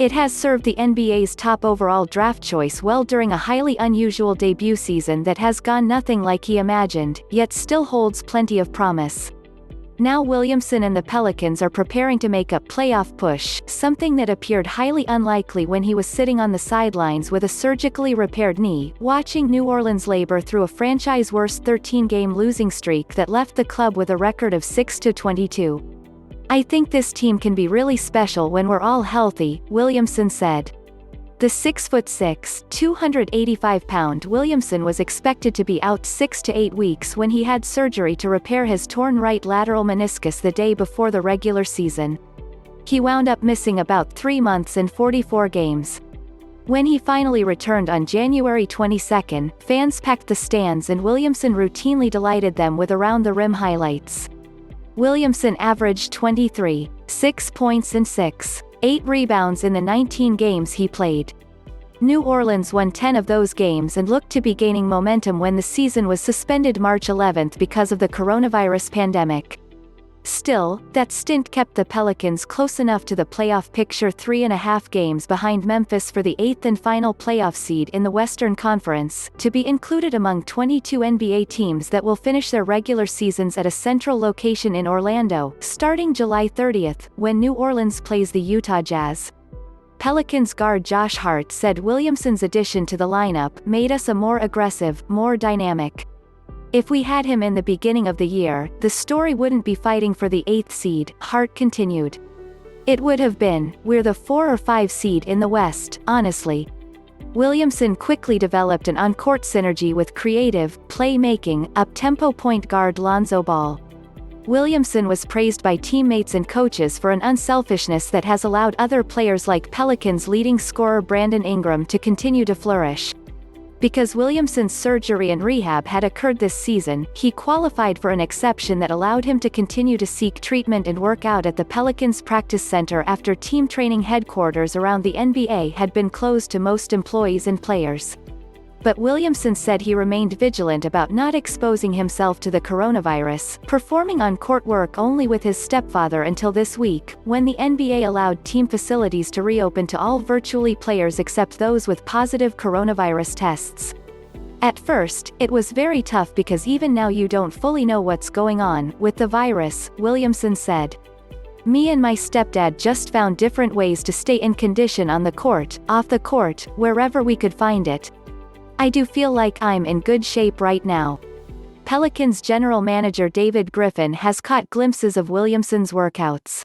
It has served the NBA's top overall draft choice well during a highly unusual debut season that has gone nothing like he imagined, yet still holds plenty of promise. Now Williamson and the Pelicans are preparing to make a playoff push, something that appeared highly unlikely when he was sitting on the sidelines with a surgically repaired knee, watching New Orleans labor through a franchise-worst 13-game losing streak that left the club with a record of 6-22. "I think this team can be really special when we're all healthy," Williamson said. The 6'6", 285-pound Williamson was expected to be out 6 to 8 weeks when he had surgery to repair his torn right lateral meniscus the day before the regular season. He wound up missing about 3 months and 44 games. When he finally returned on January 22, fans packed the stands and Williamson routinely delighted them with around-the-rim highlights. Williamson averaged 23.6 points and 6.8 rebounds in the 19 games he played. New Orleans won 10 of those games and looked to be gaining momentum when the season was suspended March 11 because of the coronavirus pandemic. Still, that stint kept the Pelicans close enough to the playoff picture, 3.5 games behind Memphis for the 8th and final playoff seed in the Western Conference, to be included among 22 NBA teams that will finish their regular seasons at a central location in Orlando, starting July 30, when New Orleans plays the Utah Jazz. Pelicans guard Josh Hart said Williamson's addition to the lineup made us a more aggressive, more dynamic. "If we had him in the beginning of the year, the story wouldn't be fighting for the 8th seed," Hart continued. "It would have been, we're the 4 or 5 seed in the West, honestly." Williamson quickly developed an on-court synergy with creative, play-making, up-tempo point guard Lonzo Ball. Williamson was praised by teammates and coaches for an unselfishness that has allowed other players like Pelicans leading scorer Brandon Ingram to continue to flourish. Because Williamson's surgery and rehab had occurred this season, he qualified for an exception that allowed him to continue to seek treatment and work out at the Pelicans practice center after team training headquarters around the NBA had been closed to most employees and players. But Williamson said he remained vigilant about not exposing himself to the coronavirus, performing on-court work only with his stepfather until this week, when the NBA allowed team facilities to reopen to all virtually players except those with positive coronavirus tests. "At first, it was very tough because even now you don't fully know what's going on with the virus," Williamson said. "Me and my stepdad just found different ways to stay in condition on the court, off the court, wherever we could find it. I do feel like I'm in good shape right now." Pelicans general manager David Griffin has caught glimpses of Williamson's workouts.